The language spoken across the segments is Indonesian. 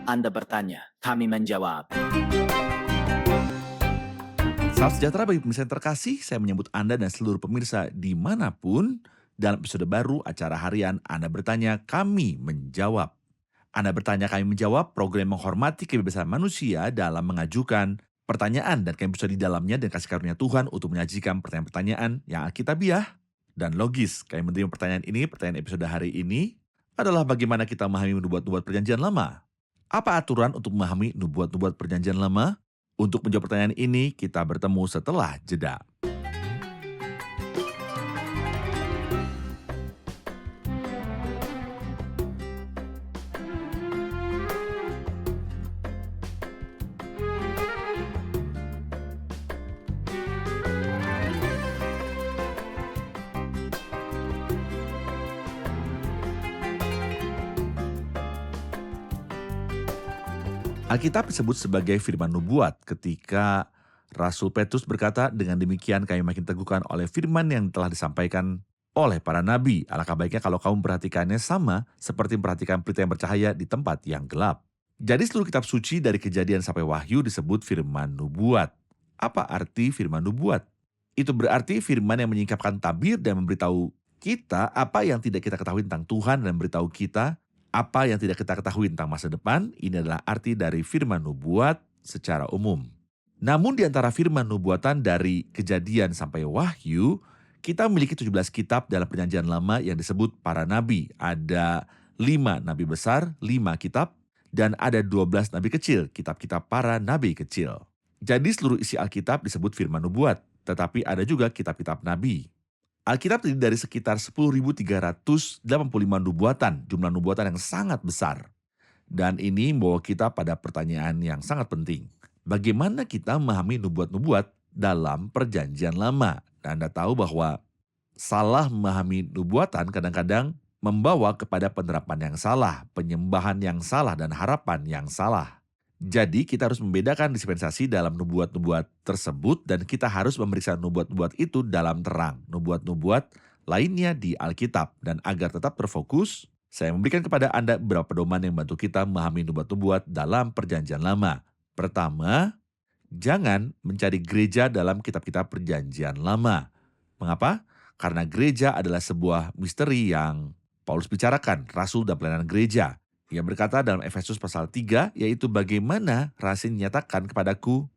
Anda bertanya, kami menjawab. Salam sejahtera bagi pemirsa yang terkasih, saya menyambut Anda dan seluruh pemirsa dimanapun dalam episode baru acara harian Anda Bertanya, Kami Menjawab. Anda Bertanya, Kami Menjawab, program yang menghormati kebebasan manusia dalam mengajukan pertanyaan dan kami bisa di dalamnya dan kasih karunia Tuhan untuk menyajikan pertanyaan-pertanyaan yang alkitabiah dan logis. Kami menerima pertanyaan ini, pertanyaan episode hari ini adalah bagaimana kita memahami nubuat-nubuat perjanjian lama. Apa aturan untuk memahami nubuat-nubuat perjanjian lama? Untuk menjawab pertanyaan ini, kita bertemu setelah jeda. Alkitab disebut sebagai firman nubuat ketika Rasul Petrus berkata, dengan demikian kami makin teguhkan oleh firman yang telah disampaikan oleh para nabi. Alangkah baiknya kalau kamu memperhatikannya sama seperti memperhatikan pelita yang bercahaya di tempat yang gelap. Jadi seluruh kitab suci dari Kejadian sampai Wahyu disebut firman nubuat. Apa arti firman nubuat? Itu berarti firman yang menyingkapkan tabir dan memberitahu kita apa yang tidak kita ketahui tentang Tuhan dan memberitahu kita apa yang tidak kita ketahui tentang masa depan. Ini adalah arti dari firman nubuat secara umum. Namun di antara firman nubuatan dari Kejadian sampai Wahyu, kita memiliki 17 kitab dalam perjanjian lama yang disebut para nabi. Ada 5 nabi besar, 5 kitab, dan ada 12 nabi kecil, kitab-kitab para nabi kecil. Jadi seluruh isi Alkitab disebut firman nubuat, tetapi ada juga kitab-kitab nabi. Alkitab terdiri dari sekitar 10.385 nubuatan, jumlah nubuatan yang sangat besar. Dan ini membawa kita pada pertanyaan yang sangat penting. Bagaimana kita memahami nubuat-nubuat dalam perjanjian lama? Dan Anda tahu bahwa salah memahami nubuatan kadang-kadang membawa kepada penerapan yang salah, penyembahan yang salah, dan harapan yang salah. Jadi kita harus membedakan dispensasi dalam nubuat-nubuat tersebut dan kita harus memeriksa nubuat-nubuat itu dalam terang. Nubuat-nubuat lainnya di Alkitab. Dan agar tetap terfokus, saya memberikan kepada Anda beberapa pedoman yang membantu kita memahami nubuat-nubuat dalam perjanjian lama. Pertama, jangan mencari gereja dalam kitab-kitab perjanjian lama. Mengapa? Karena gereja adalah sebuah misteri yang Paulus bicarakan, rasul dan pelayanan gereja. Ia berkata dalam Efesus pasal 3, yaitu bagaimana rahasia dinyatakan kepadaku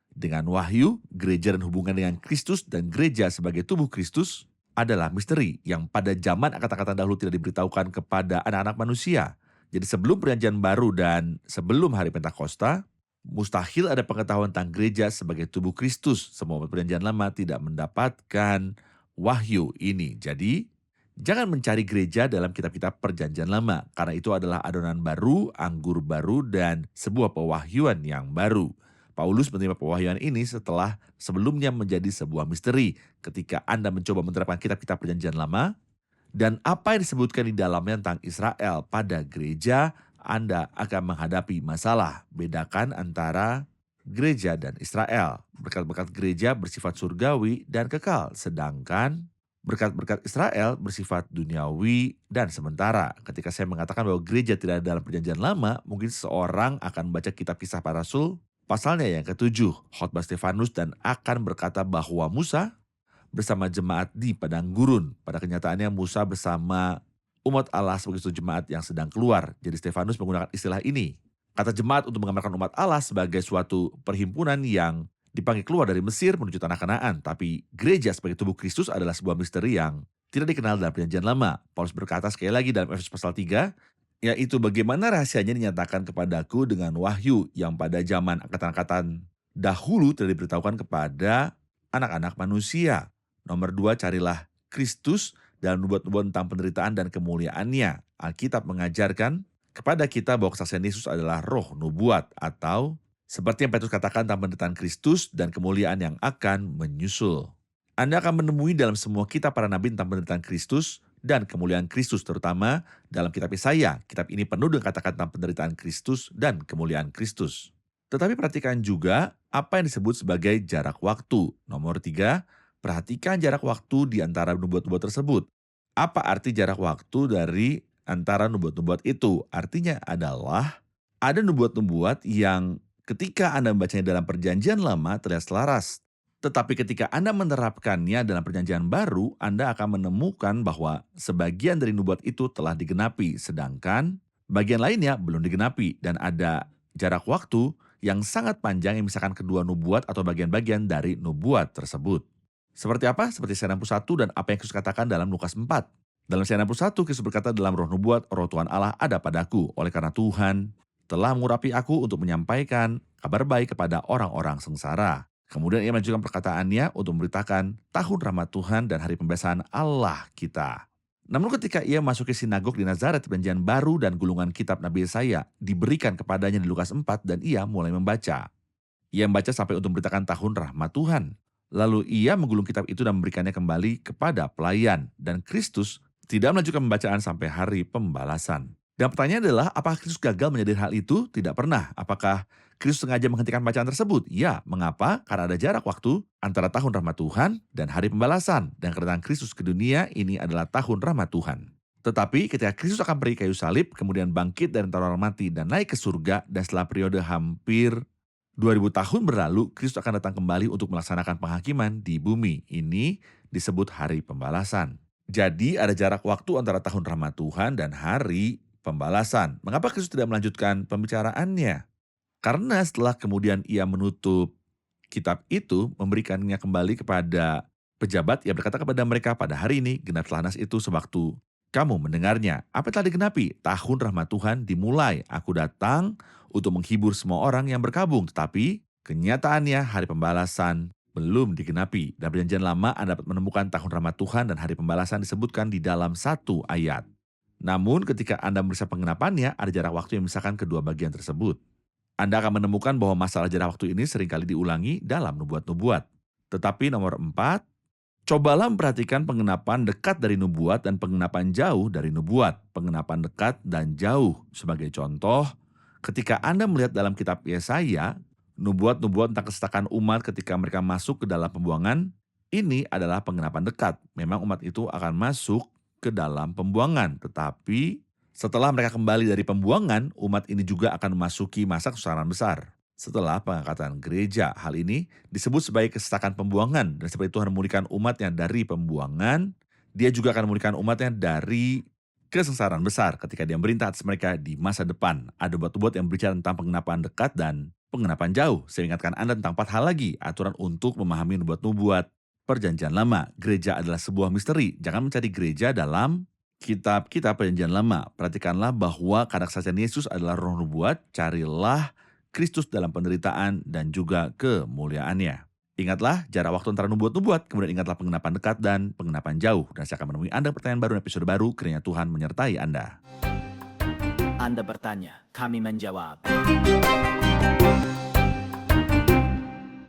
dengan wahyu, gereja dan hubungan dengan Kristus dan gereja sebagai tubuh Kristus adalah misteri yang pada zaman kata-kata dahulu tidak diberitahukan kepada anak-anak manusia. Jadi sebelum perjanjian baru dan sebelum hari Pentakosta, mustahil ada pengetahuan tentang gereja sebagai tubuh Kristus. Semua perjanjian lama tidak mendapatkan wahyu ini. Jadi jangan mencari gereja dalam kitab-kitab perjanjian lama, karena itu adalah adonan baru, anggur baru, dan sebuah pewahyuan yang baru. Paulus menerima pewahyuan ini setelah sebelumnya menjadi sebuah misteri. Ketika Anda mencoba menerapkan kitab-kitab perjanjian lama, dan apa yang disebutkan di dalamnya tentang Israel pada gereja, Anda akan menghadapi masalah. Bedakan antara gereja dan Israel. Berkat-berkat gereja bersifat surgawi dan kekal, sedangkan berkat-berkat Israel bersifat duniawi dan sementara. Ketika saya mengatakan bahwa gereja tidak ada dalam perjanjian lama, mungkin seorang akan membaca kitab Kisah Para Rasul, pasalnya yang ke-7, khotbah Stefanus, dan akan berkata bahwa Musa bersama jemaat di padang gurun. Pada kenyataannya Musa bersama umat Allah sebagai suatu jemaat yang sedang keluar. Jadi Stefanus menggunakan istilah ini. Kata jemaat untuk menggambarkan umat Allah sebagai suatu perhimpunan yang dipanggil keluar dari Mesir menuju tanah Kanaan. Tapi gereja sebagai tubuh Kristus adalah sebuah misteri yang tidak dikenal dalam perjanjian lama. Paulus berkata sekali lagi dalam Efesus pasal 3, yaitu bagaimana rahasianya dinyatakan kepadaku dengan wahyu yang pada zaman angkatan-angkatan dahulu tidak diberitahukan kepada anak-anak manusia. Nomor 2, carilah Kristus dalam nubuat-nubuat tentang penderitaan dan kemuliaannya. Alkitab mengajarkan kepada kita bahwa kesaksian Yesus adalah roh nubuat, atau seperti yang Petrus katakan tentang penderitaan Kristus dan kemuliaan yang akan menyusul. Anda akan menemui dalam semua kitab para nabi tentang penderitaan Kristus dan kemuliaan Kristus, terutama dalam kitab Yesaya. Kitab ini penuh dengan kata-kata tentang penderitaan Kristus dan kemuliaan Kristus. Tetapi perhatikan juga apa yang disebut sebagai jarak waktu. Nomor 3, perhatikan jarak waktu di antara nubuat-nubuat tersebut. Apa arti jarak waktu dari antara nubuat-nubuat itu? Artinya adalah Ada nubuat-nubuat yang ketika Anda membacanya dalam perjanjian lama terlihat selaras. Tetapi ketika Anda menerapkannya dalam perjanjian baru, Anda akan menemukan bahwa sebagian dari nubuat itu telah digenapi, sedangkan bagian lainnya belum digenapi. Dan ada jarak waktu yang sangat panjang yang misalkan kedua nubuat atau bagian-bagian dari nubuat tersebut. Seperti apa? Seperti Yesaya 61 dan apa yang Yesus katakan dalam Lukas 4. Dalam Yesaya 61, Yesus berkata dalam roh nubuat, roh Tuhan Allah ada padaku, oleh karena Tuhan telah mengurapi aku untuk menyampaikan kabar baik kepada orang-orang sengsara. Kemudian ia melanjutkan perkataannya untuk memberitakan tahun rahmat Tuhan dan hari pembebasan Allah kita. Namun ketika ia masuki sinagog di Nazaret perjanjian baru dan gulungan kitab Nabi Yesaya diberikan kepadanya di Lukas 4 dan ia mulai membaca. Ia membaca sampai untuk memberitakan tahun rahmat Tuhan. Lalu ia menggulung kitab itu dan memberikannya kembali kepada pelayan. Dan Kristus tidak melanjutkan pembacaan sampai hari pembalasan. Dan pertanyaan adalah, apakah Kristus gagal menyadari hal itu? Tidak pernah. Apakah Kristus sengaja menghentikan bacaan tersebut? Ya, mengapa? Karena ada jarak waktu antara tahun rahmat Tuhan dan hari pembalasan. Dan kedatangan Kristus ke dunia ini adalah tahun rahmat Tuhan. Tetapi ketika Kristus akan pergi kayu salib, kemudian bangkit dari antara orang mati dan naik ke surga, dan setelah periode hampir 2000 tahun berlalu, Kristus akan datang kembali untuk melaksanakan penghakiman di bumi. Ini disebut hari pembalasan. Jadi ada jarak waktu antara tahun rahmat Tuhan dan hari pembalasan. Mengapa Kristus tidak melanjutkan pembicaraannya? Karena setelah kemudian ia menutup kitab itu, memberikannya kembali kepada pejabat, ia berkata kepada mereka, pada hari ini genaplah nas itu sewaktu kamu mendengarnya. Apa yang telah digenapi? Tahun rahmat Tuhan dimulai. Aku datang untuk menghibur semua orang yang berkabung. Tetapi kenyataannya hari pembalasan belum digenapi. Dalam perjanjian lama Anda dapat menemukan tahun rahmat Tuhan dan hari pembalasan disebutkan di dalam satu ayat. Namun ketika Anda memeriksa pengenapannya, ada jarak waktu yang memisahkan kedua bagian tersebut. Anda akan menemukan bahwa masalah jarak waktu ini seringkali diulangi dalam nubuat-nubuat. Tetapi nomor 4, cobalah memperhatikan pengenapan dekat dari nubuat dan pengenapan jauh dari nubuat. Pengenapan dekat dan jauh. Sebagai contoh, ketika Anda melihat dalam kitab Yesaya, nubuat-nubuat tentang kesetakan umat ketika mereka masuk ke dalam pembuangan, ini adalah pengenapan dekat. Memang umat itu akan masuk ke dalam pembuangan. Tetapi setelah mereka kembali dari pembuangan, umat ini juga akan memasuki masa kesusahan besar. Setelah pengangkatan gereja, hal ini disebut sebagai kesetakan pembuangan. Dan seperti Tuhan memulihkan umatnya dari pembuangan, dia juga akan memulihkan umatnya dari kesengsaraan besar ketika dia memerintah atas mereka di masa depan. Ada nubuat-nubuat yang berbicara tentang pengenapan dekat dan pengenapan jauh. Saya ingatkan Anda tentang 4 hal lagi, aturan untuk memahami nubuat-nubuat perjanjian lama. Gereja adalah sebuah misteri. Jangan mencari gereja dalam kitab-kitab perjanjian lama. Perhatikanlah bahwa kesaksian Yesus adalah roh nubuat. Carilah Kristus dalam penderitaan dan juga kemuliaannya. Ingatlah jarak waktu antara nubuat-nubuat, kemudian ingatlah pengenapan dekat dan pengenapan jauh. Dan saya akan menemui Anda pertanyaan baru dan episode baru, kiranya Tuhan menyertai Anda. Anda bertanya, kami menjawab.